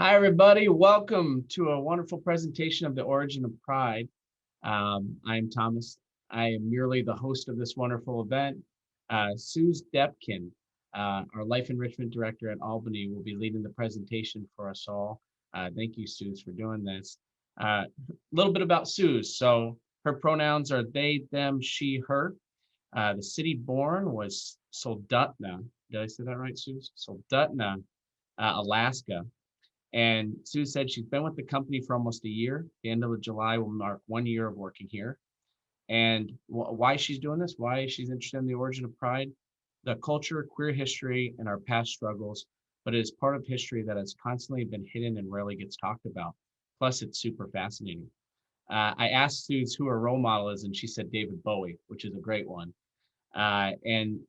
Hi, everybody. Welcome to a wonderful presentation of the origin of pride. I'm Thomas. I am merely the host of this wonderful event. Suse Doepken, our Life Enrichment Director at Albany, will be leading the presentation for us all. Thank you, Suse, for doing this. A little bit about Suse. So her pronouns are they, them, she, her. The city born was Soldotna. Did I say that right, Suse? Soldotna, Alaska. And Sue said she's been with the company for almost a year. The end of July will mark 1 year of working here. And why she's doing this, why she's interested in the origin of pride, the culture, queer history, and our past struggles, but it is part of history that has constantly been hidden and rarely gets talked about. Plus, it's super fascinating. I asked Sue who her role model is, and she said David Bowie, which is a great one. And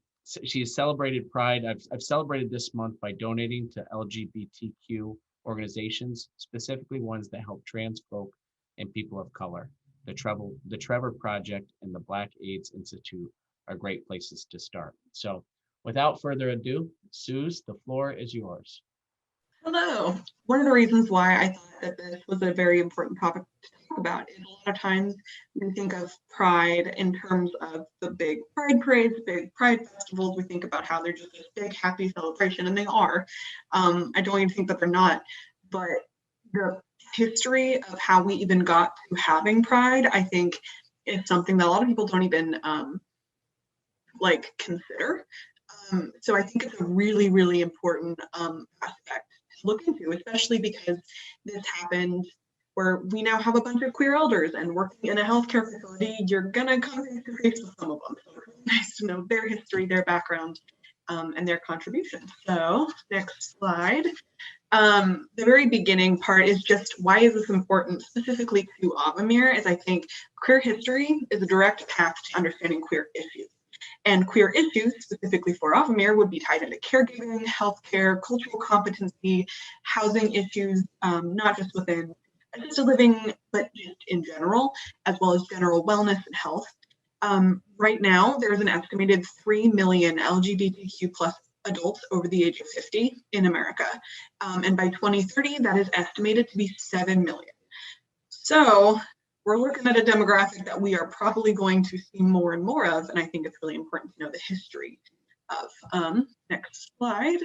she has celebrated Pride. I've celebrated this month by donating to LGBTQ organizations, specifically ones that help trans folk and people of color. The Trevor Project and the Black AIDS Institute are great places to start. So without further ado, Suse, the floor is yours. Hello. One of the reasons why I thought that this was a very important topic to talk about is a lot of times we think of pride in terms of the big pride parades, big pride festivals. We think about how they're just this big happy celebration, and they are. I don't even think that they're not, but the history of how we even got to having pride, I think, is something that a lot of people don't even consider. So I think it's a really, really important aspect to look into, especially because this happened where we now have a bunch of queer elders, and working in a healthcare facility, you're gonna come face to face with some of them. So it's nice to know their history, their background, and their contribution. So next slide. The very beginning part is just why is this important specifically to Avamere, is I think queer history is a direct path to understanding queer issues. And queer issues, specifically for Avamere, would be tied into caregiving, healthcare, cultural competency, housing issues, not just within assisted living, but just in general, as well as general wellness and health. Right now, there's an estimated 3 million LGBTQ plus adults over the age of 50 in America. And by 2030, that is estimated to be 7 million. So we're looking at a demographic that we are probably going to see more and more of, and I think it's really important to know the history of. Next slide.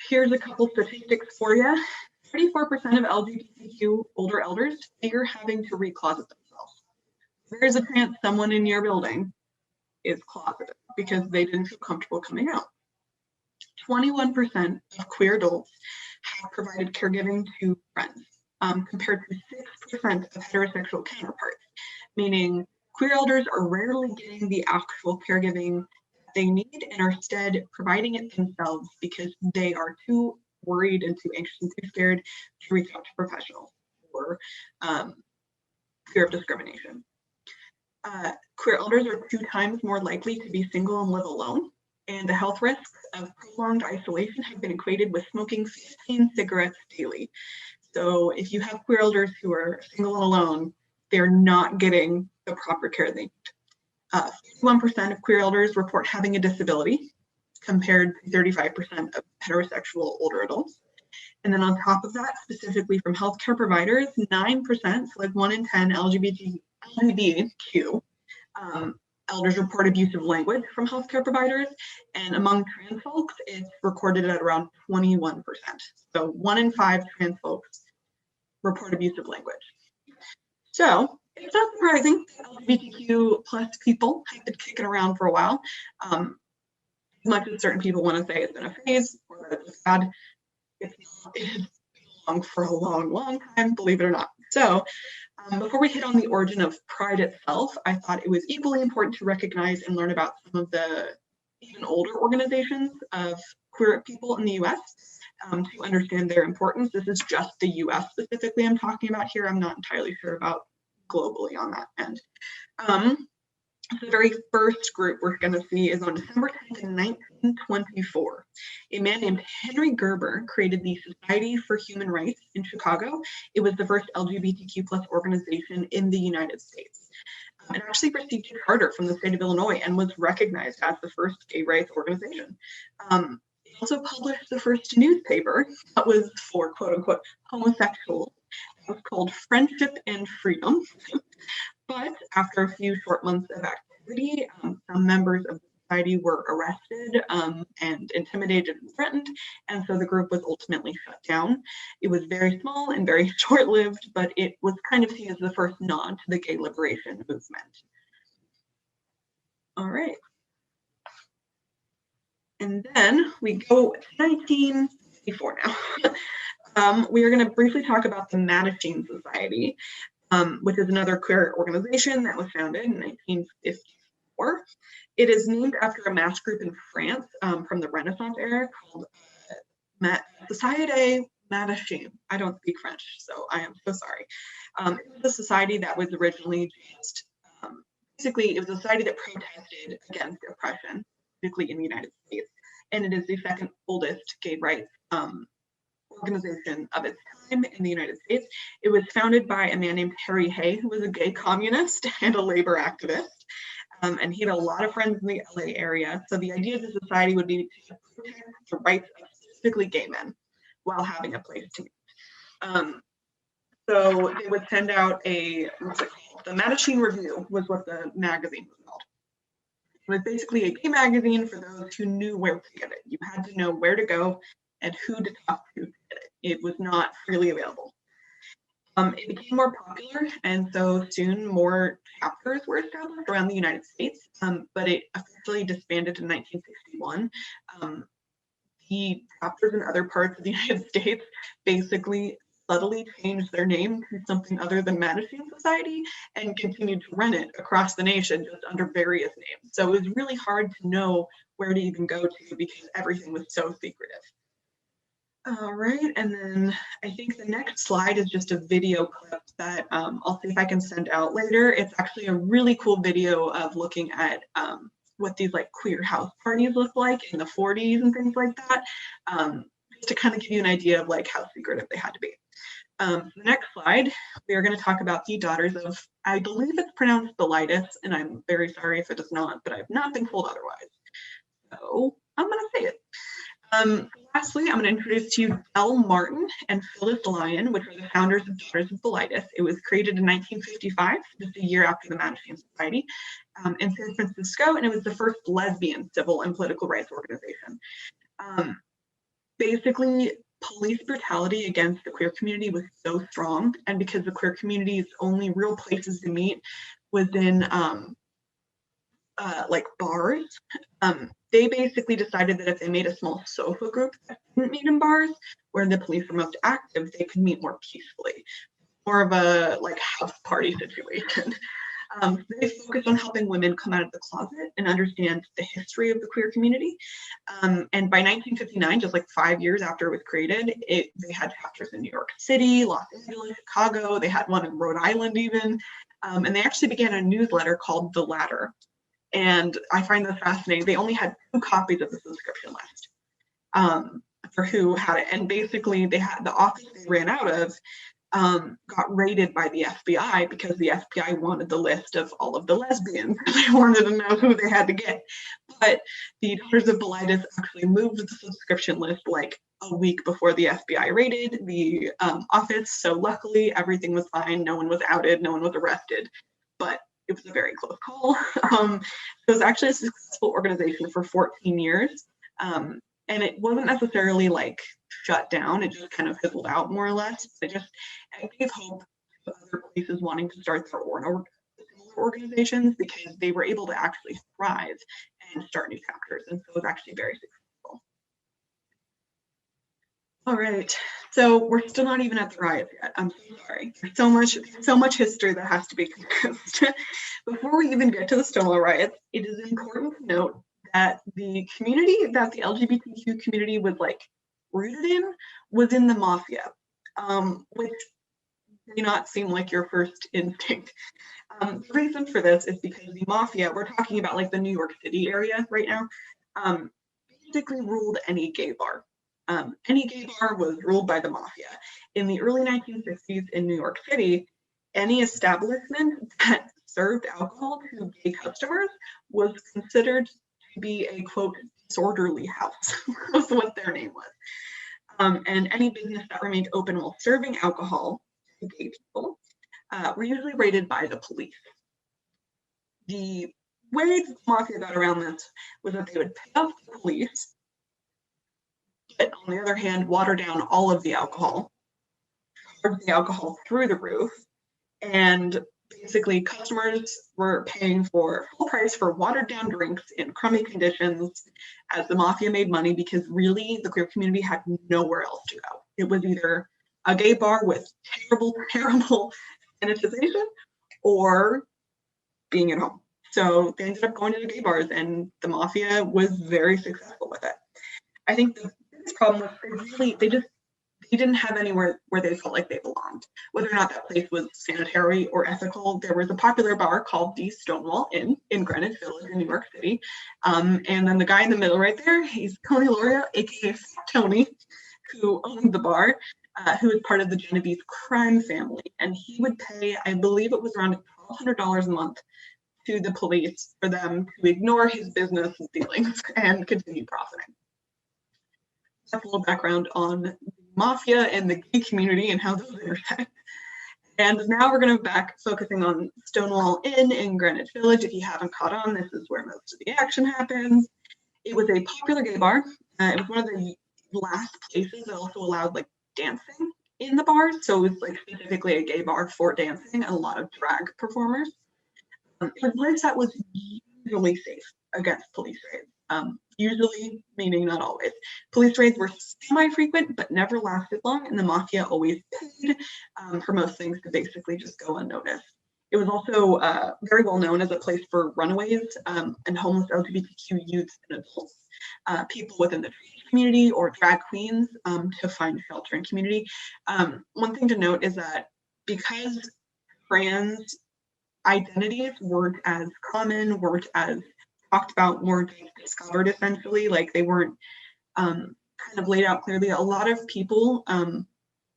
Here's a couple statistics for you. 34% of LGBTQ older elders fear having to recloset themselves. There's a chance someone in your building is closeted because they didn't feel comfortable coming out. 21% of queer adults have provided caregiving to friends. Compared to 6% of heterosexual counterparts, meaning queer elders are rarely getting the actual caregiving they need and are instead providing it themselves because they are too worried and too anxious and too scared to reach out to professionals for fear of discrimination. Queer elders are 2 times more likely to be single and live alone, and the health risks of prolonged isolation have been equated with smoking 15 cigarettes daily. So if you have queer elders who are single and alone, they're not getting the proper care they need. 51% of queer elders report having a disability, compared to 35% of heterosexual older adults. And then on top of that, specifically from healthcare providers, 9%, so like 1 in 10 LGBTQ elders report abusive language from healthcare providers, and among trans folks, it's recorded at around 21%. So 1 in 5 trans folks report abusive language. So it's not surprising that LGBTQ plus people have been kicking around for a while. As much as certain people want to say it's been a phase or that it's bad, it's been long for a long, long time, believe it or not. So before we hit on the origin of pride itself, I thought it was equally important to recognize and learn about some of the even older organizations of queer people in the US to understand their importance. This is just the US specifically I'm talking about here. I'm not entirely sure about globally on that end. The very first group we're going to see is on December 10th in 1924. A man named Henry Gerber created the Society for Human Rights in Chicago. It was the first LGBTQ plus organization in the United States. It actually received a charter from the state of Illinois and was recognized as the first gay rights organization. It also published the first newspaper that was for quote unquote homosexuals. It was called Friendship and Freedom. But after a few short months of activity, some members of the society were arrested and intimidated and threatened, and so the group was ultimately shut down. It was very small and very short-lived, but it was kind of seen as the first nod to the gay liberation movement. All right. And then we go to 1964 now. We are going to briefly talk about the Madison Society, which is another queer organization that was founded in 1954. It is named after a mass group in France from the Renaissance era called Société Madison. I don't speak French, so I am so sorry. It was a society that was originally just, basically, it was a society that protested against oppression, particularly in the United States. And it is the second oldest gay rights organization of its time in the United States. It was founded by a man named Harry Hay, who was a gay communist and a labor activist. And he had a lot of friends in the LA area. So the idea of the society would be to protect the rights of specifically gay men while having a place to meet. So they would send out what's it called? The Madison Review was what the magazine was called. It was basically a gay magazine for those who knew where to get it. You had to know where to go and who to talk to get it. It was not freely available. It became more popular, and so soon more chapters were established around the United States, but it officially disbanded in 1961. The chapters in other parts of the United States basically subtly changed their name to something other than Madison Society and continued to run it across the nation just under various names. So it was really hard to know where to even go to because everything was so secretive. All right, and then I think the next slide is just a video clip that I'll see if I can send out later. It's actually a really cool video of looking at what these like queer house parties look like in the 40s and things like that, just to kind of give you an idea of like how secretive they had to be. The next slide, we are going to talk about the daughters of, I believe it's pronounced Bilitis, and I'm very sorry if it is not, but I've not been told otherwise. So I'm going to say it. Lastly, I'm going to introduce to you L. Martin and Phyllis Lyon, which are the founders of Daughters of Bilitis. It was created in 1955, just a year after the Madison Society, in San Francisco, and it was the first lesbian civil and political rights organization. Basically, police brutality against the queer community was so strong, and because the queer community's only real places to meet was in like bars, they basically decided that if they made a small sofa group that didn't meet in bars, where the police were most active, they could meet more peacefully, more of a like house party situation. They focused on helping women come out of the closet and understand the history of the queer community. And by 1959, just like 5 years after it was created, they had chapters in New York City, Los Angeles, Chicago. They had one in Rhode Island even. And they actually began a newsletter called The Ladder. And I find this fascinating. They only had 2 copies of the subscription list for who had it. And basically they had the office they ran out of got raided by the FBI because the FBI wanted the list of all of the lesbians. They wanted to know who they had to get. But the Daughters of Bilitis actually moved the subscription list like a week before the FBI raided the office. So luckily everything was fine. No one was outed. No one was arrested. But it was a very close call. It was actually a successful organization for 14 years. And it wasn't necessarily like shut down. It just kind of fizzled out more or less. It gave hope to other places wanting to start their own organizations because they were able to actually thrive and start new chapters. And so it was actually very successful. All right, so we're still not even at the riots yet. I'm so sorry. There's so much history that has to be confused. Before we even get to the Stonewall riots, it is important to note that the community that the LGBTQ community was like rooted in was in the Mafia, which may not seem like your first instinct. The reason for this is because the Mafia, we're talking about like the New York City area right now, basically ruled any gay bar. Any gay bar was ruled by the Mafia. In the early 1950s in New York City, any establishment that served alcohol to gay customers was considered to be a, quote, disorderly house was what their name was. And any business that remained open while serving alcohol to gay people were usually raided by the police. The way the Mafia got around this was that they would pay off the police, but on the other hand, water down all of the alcohol, charge the alcohol through the roof, and basically customers were paying for full price for watered down drinks in crummy conditions as the Mafia made money, because really the queer community had nowhere else to go. It was either a gay bar with terrible sanitization or being at home. So they ended up going to the gay bars, and the Mafia was very successful with it. I think the biggest problem was they didn't have anywhere where they felt like they belonged. Whether or not that place was sanitary or ethical, there was a popular bar called the Stonewall Inn in Greenwich Village in New York City. And then the guy in the middle right there, he's Tony Loria, aka Tony, who owned the bar, who was part of the Genovese crime family. And he would pay, I believe it was around $1,200 a month to the police for them to ignore his business dealings and continue profiting. That's a little background on the Mafia and the gay community and how those intersect. And now we're going to back focusing on Stonewall Inn in Greenwich Village. If you haven't caught on, this is where most of the action happens. It was a popular gay bar. It was one of the last places that also allowed like dancing in the bar. So it was like specifically a gay bar for dancing and a lot of drag performers. It was a place that was usually safe against police raids. Usually, meaning not always. Police raids were semi-frequent, but never lasted long, and the Mafia always paid for most things to basically just go unnoticed. It was also very well known as a place for runaways and homeless LGBTQ youths and adults, people within the trans community or drag queens to find shelter and community. One thing to note is that because trans identities weren't as common, weren't as talked about, weren't discovered essentially, like they weren't kind of laid out clearly. A lot of people,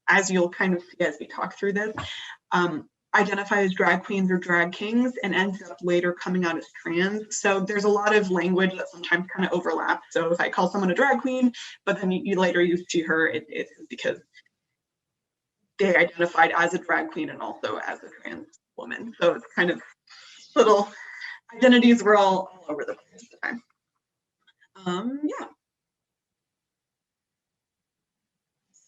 as you'll kind of see as we talk through this, identify as drag queens or drag kings and ends up later coming out as trans. So there's a lot of language that sometimes kind of overlaps. So if I call someone a drag queen, but then you later use she, her, it's because they identified as a drag queen and also as a trans woman. So it's kind of little identities were all over the place at the time. Yeah.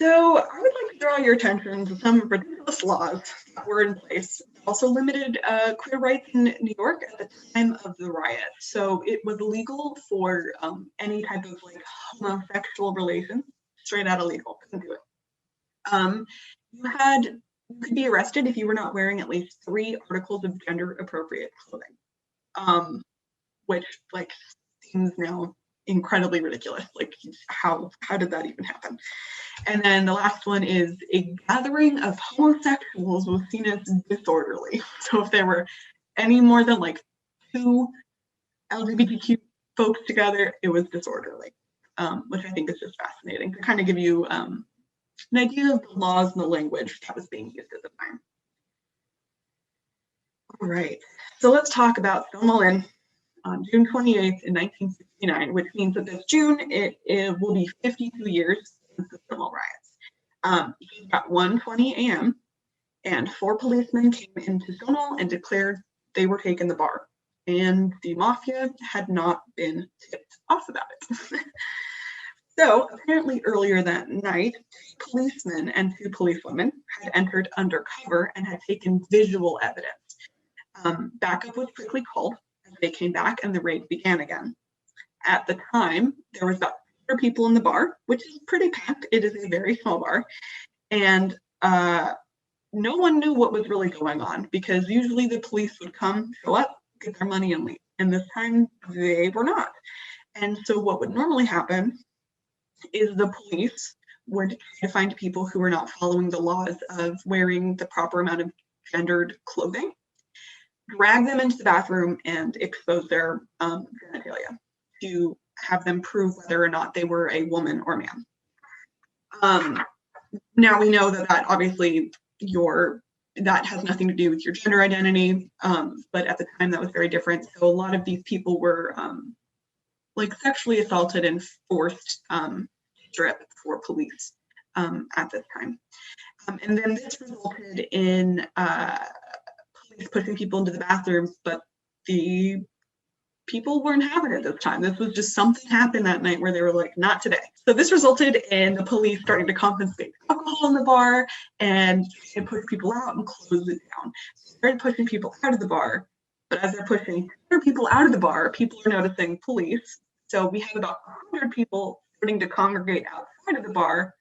So I would like to draw your attention to some ridiculous laws that were in place. Also limited queer rights in New York at the time of the riot. So it was legal for any type of like homosexual relations, straight out illegal, couldn't do it. You could be arrested if you were not wearing at least 3 articles of gender appropriate clothing, which like seems now incredibly ridiculous. Like how did that even happen? And then the last one is a gathering of homosexuals was seen as disorderly. So if there were any more than like 2 LGBTQ folks together, it was disorderly, which I think is just fascinating to kind of give you an idea of the laws and the language that was being used at the time. All right, so let's talk about Stonewall Inn on June 28th in 1969, which means that this June, it will be 52 years since the Stonewall riots. It was about 1:20 a.m. and 4 policemen came into Stonewall and declared they were taking the bar. And the Mafia had not been tipped off about it. So apparently earlier that night, 2 policemen and 2 policewomen had entered undercover and had taken visual evidence. Backup was quickly called as they came back and the raid began again. At the time, there was about 4 people in the bar, which is pretty packed. It is a very small bar. And no one knew what was really going on because usually the police would come, show up, get their money and leave. And this time they were not. And so what would normally happen is the police would try to find people who were not following the laws of wearing the proper amount of gendered clothing, drag them into the bathroom and expose their genitalia to have them prove whether or not they were a woman or man. Now we know that obviously that has nothing to do with your gender identity, but at the time that was very different. So a lot of these people were like sexually assaulted and forced strip for police at this time. And then this resulted in police pushing people into the bathrooms, but the people weren't having it this time. This was just something happened that night where they were like, not today. So this resulted in the police starting to confiscate alcohol in the bar and push people out and close it down. So they started pushing people out of the bar, but as they're pushing people out of the bar, people are noticing police. So we have about 100 people starting to congregate outside of the bar,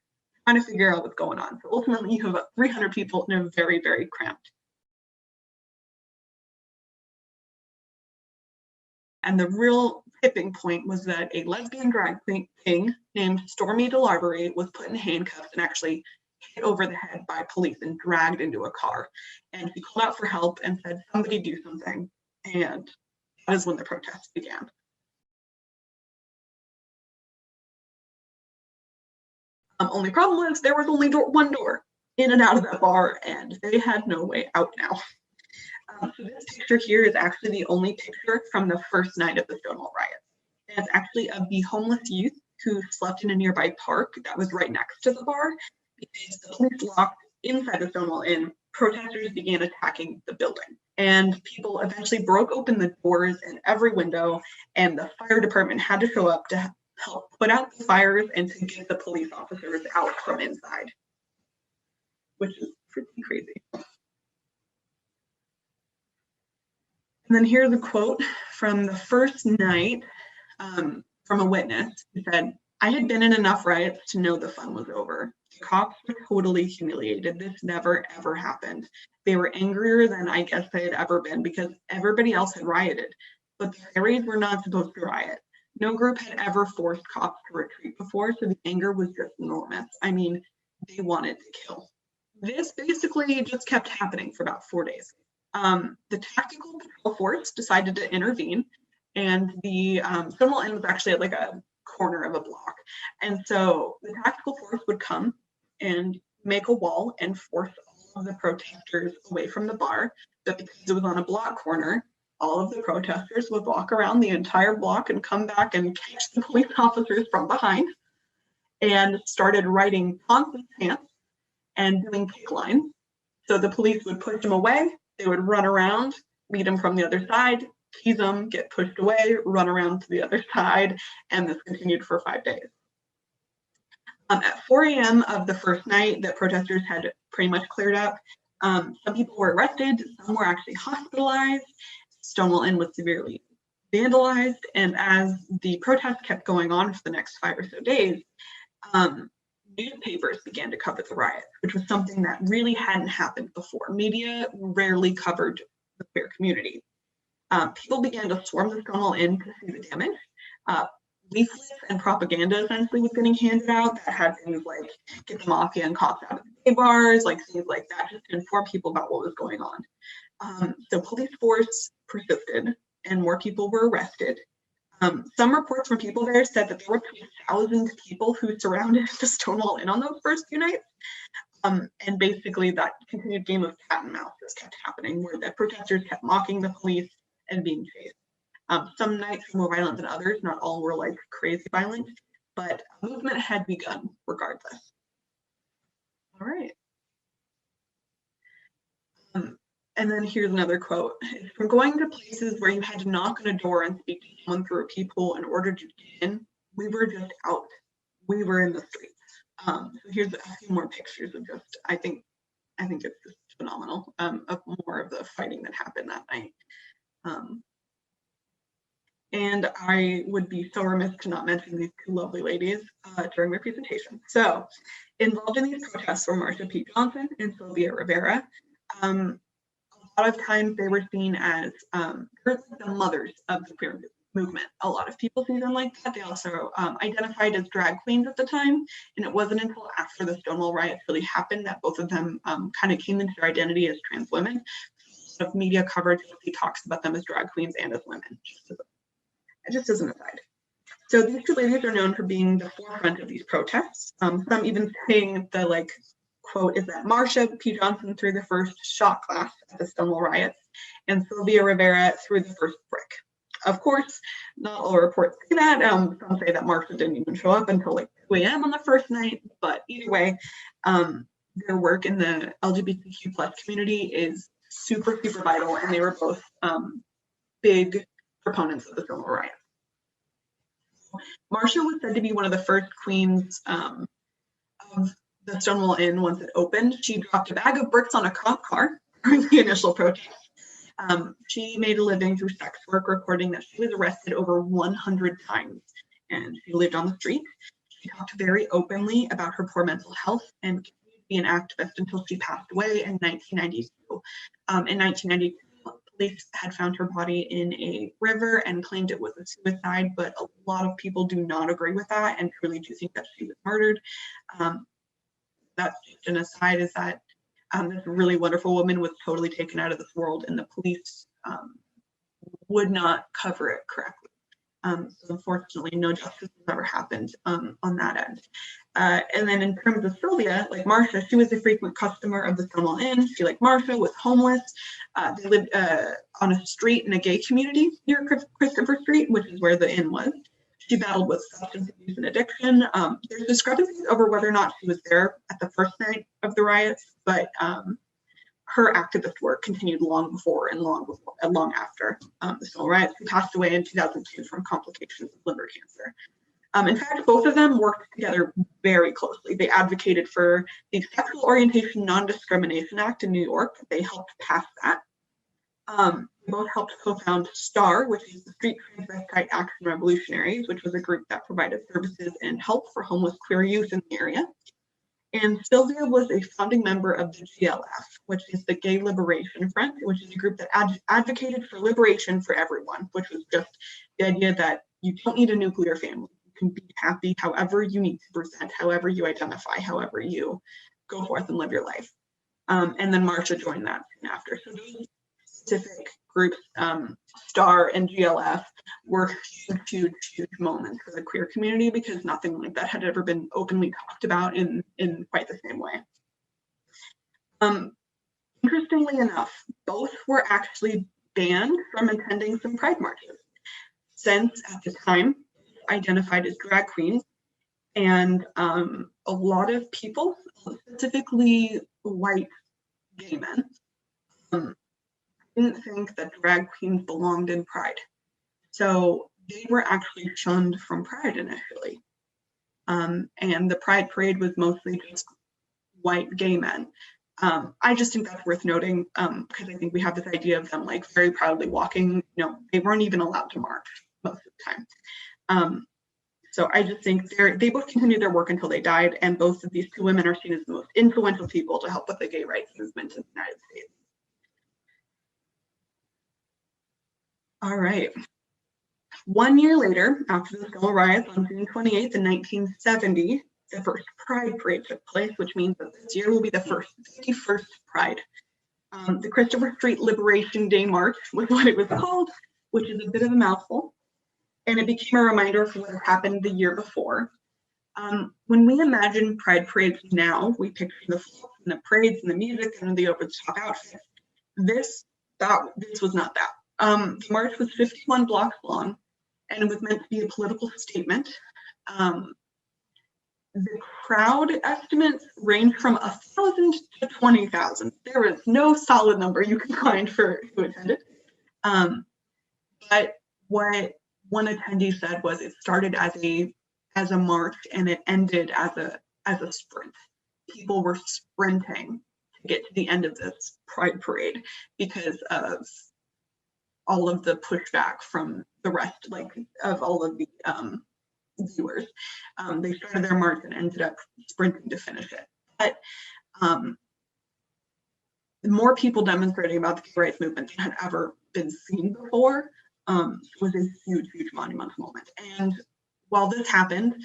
trying to figure out what's going on. So ultimately you have about 300 people in a very, very cramped. And the real tipping point was that a lesbian drag king named Stormy DeLarvery was put in handcuffs and actually hit over the head by police and dragged into a car. And he called out for help and said, somebody do something. And that is when the protests began. Only problem was there was only one door in and out of that bar, and they had no way out now. So this picture here is actually the only picture from the first night of the Stonewall riots. And it's actually of the homeless youth who slept in a nearby park that was right next to the bar. Because the police locked inside the Stonewall Inn, protesters began attacking the building. And people eventually broke open the doors and every window, and the fire department had to show up to help put out the fires and to get the police officers out from inside, which is pretty crazy. And then here's a quote from the first night from a witness who said, I had been in enough riots to know the fun was over. The cops were totally humiliated. This never, ever happened. They were angrier than I guess they had ever been because everybody else had rioted, but the ferries were not supposed to riot. No group had ever forced cops to retreat before, so the anger was just enormous. I mean, they wanted to kill. This basically just kept happening for about 4 days. The tactical patrol force decided to intervene, and the Stonewall Inn was actually at like a corner of a block. And so the tactical force would come and make a wall and force all of the protesters away from the bar. But because it was on a block corner, all of the protesters would walk around the entire block and come back and catch the police officers from behind, and started writing Thompson chants and doing pick lines. So the police would push them away. They would run around, meet them from the other side, tease them, get pushed away, run around to the other side, and this continued for 5 days. At 4 a.m. of the first night, the protesters had pretty much cleared up. Some people were arrested, some were actually hospitalized. Stonewall Inn was severely vandalized, and as the protests kept going on for the next 5 or so days, newspapers began to cover the riot, which was something that really hadn't happened before. Media rarely covered the queer community. People began to swarm the Stonewall Inn to see the damage. Leaflets and propaganda essentially was getting handed out that had things like get the Mafia and cops out of the gay bars, like things like that, just to inform people about what was going on. So police force persisted and more people were arrested. Some reports from people there said that there were 2,000 people who surrounded the Stonewall Inn on those first few nights. And basically that continued game of cat and mouse just kept happening, where the protesters kept mocking the police and being chased. Some nights were more violent than others, not all were like crazy violent, but a movement had begun regardless. All right. And then here's another quote. From going to places where you had to knock on a door and speak to someone through a peephole in order to get in, we were just out. We were in the streets. So here's a few more pictures of just, I think it's just phenomenal, of more of the fighting that happened that night. And I would be so remiss to not mention these two lovely ladies during my presentation. So involved in these protests were Marsha P. Johnson and Sylvia Rivera. A lot of times they were seen as the mothers of the queer movement. A lot of people see them like that. They also identified as drag queens at the time, and it wasn't until after the Stonewall riots really happened that both of them kind of came into their identity as trans women. A lot of media coverage talks about them as drag queens and as women, just as an aside. So these two ladies are known for being the forefront of these protests. Some even saying the like quote is that Marsha P. Johnson threw the first shot glass at the Stonewall riots, and Sylvia Rivera threw the first brick. Of course, not all reports say that. Some say that Marsha didn't even show up until like 2 a.m. on the first night. But either way, their work in the LGBTQ plus community is super, super vital, and they were both big proponents of the Stonewall Riot. Marsha was said to be one of the first queens of the Stonewall Inn once it opened. She dropped a bag of bricks on a cop car during the initial protest. She made a living through sex work, recording that she was arrested over 100 times, and she lived on the street. She talked very openly about her poor mental health and continued to be an activist until she passed away in 1992. In 1992, police had found her body in a river and claimed it was a suicide, but a lot of people do not agree with that and truly do think that she was murdered. That's just an aside, is that this really wonderful woman was totally taken out of this world, and the police would not cover it correctly. So unfortunately, no justice has ever happened on that end. And then in terms of Sylvia, like Marsha, she was a frequent customer of the Stonewall Inn. She, like Marsha, was homeless. They lived on a street in a gay community near Christopher Street, which is where the inn was. She battled with substance abuse and addiction. There's discrepancies over whether or not she was there at the first night of the riots, but her activist work continued long before and long after the Stonewall Riots. She passed away in 2002 from complications of liver cancer. In fact, both of them worked together very closely. They advocated for the Sexual Orientation Non-Discrimination Act in New York. They helped pass that. They both helped co-found STAR, which is the Street Transvestite Action Revolutionaries, which was a group that provided services and help for homeless queer youth in the area. And Sylvia was a founding member of the GLF, which is the Gay Liberation Front, which is a group that advocated for liberation for everyone, which was just the idea that you don't need a nuclear family. You can be happy however you need to present, however you identify, however you go forth and live your life. And then Marsha joined that soon after. So those specific groups, STAR and GLF, were huge moments for the queer community, because nothing like that had ever been openly talked about in quite the same way. Interestingly enough, both were actually banned from attending some pride marches, since at the time identified as drag queens, and a lot of people, specifically white gay men, didn't think that drag queens belonged in pride. So they were actually shunned from pride initially. And the pride parade was mostly just white gay men. I just think that's worth noting, because I think we have this idea of them like very proudly walking. They weren't even allowed to march most of the time. So I just think they both continued their work until they died, and both of these two women are seen as the most influential people to help with the gay rights movement in the United States. All right. 1 year later, after the Stonewall Riots on June 28th in 1970, the first Pride Parade took place, which means that this year will be the 51st Pride. The Christopher Street Liberation Day March was what it was called, which is a bit of a mouthful, and it became a reminder of what had happened the year before. When we imagine Pride parades now, we picture the floats and the parades and the music and the over-the-top outfits. This was not that. The march was 51 blocks long, and it was meant to be a political statement. The crowd estimates range from 1,000 to 20,000. There is no solid number you can find for who attended. But what one attendee said was it started as a march and it ended as a sprint. People were sprinting to get to the end of this Pride parade because of all of the pushback from the rest, of all of the viewers. They started their march and ended up sprinting to finish it. But more people demonstrating about the gay rights movement than had ever been seen before. Was a huge monumental moment. And while this happened,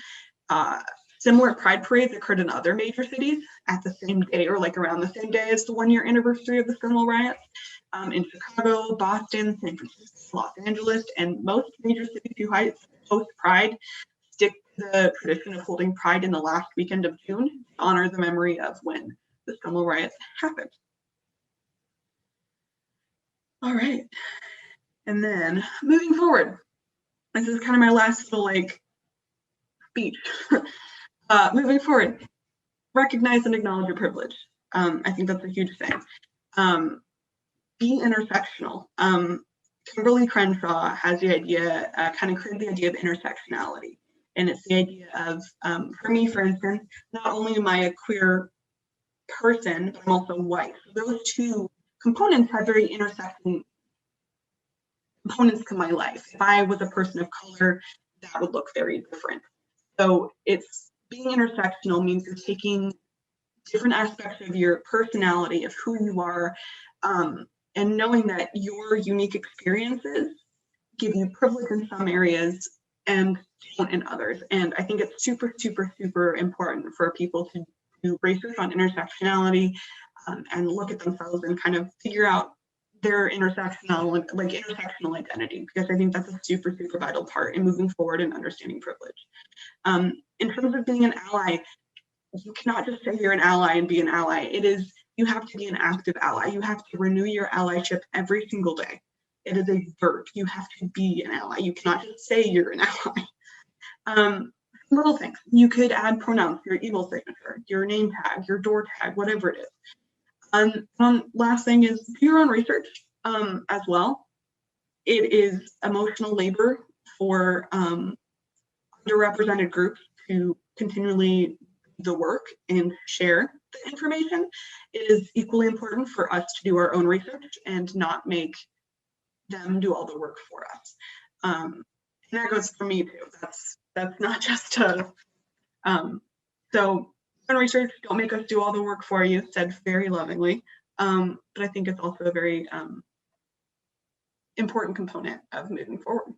similar pride parades occurred in other major cities at the same day, or around the same day as the 1-year anniversary of the Stonewall Riots. In Chicago, Boston, San Francisco, Los Angeles, and most major cities who host Pride stick to the tradition of holding Pride in the last weekend of June to honor the memory of when the Stonewall Riots happened. All right. And then moving forward, this is kind of my last little like speech. Moving forward, recognize and acknowledge your privilege. I think that's a huge thing. Be intersectional. Kimberly Crenshaw has the idea, kind of created the idea of intersectionality. And it's the idea of, for me, for instance, not only am I a queer person, but I'm also white. So those two components have very intersecting components to my life. If I was a person of color, that would look very different. So it's being intersectional means you're taking different aspects of your personality, of who you are, and knowing that your unique experiences give you privilege in some areas and don't in others. And I think it's super, super, super important for people to do research on intersectionality and look at themselves and kind of figure out their intersectional identity, because I think that's a super, super vital part in moving forward and understanding privilege. In terms of being an ally, you cannot just say you're an ally and be an ally. You have to be an active ally. You have to renew your allyship every single day. It is a verb. You have to be an ally. You cannot just say you're an ally. Little things. You could add pronouns to your email signature, your name tag, your door tag, whatever it is. Last thing is do your own research as well. It is emotional labor for underrepresented groups to continually do the work and share the information. It is equally important for us to do our own research and not make them do all the work for us. And that goes for me too. That's not just a so own research, don't make us do all the work for you, said very lovingly. But I think it's also a very important component of moving forward.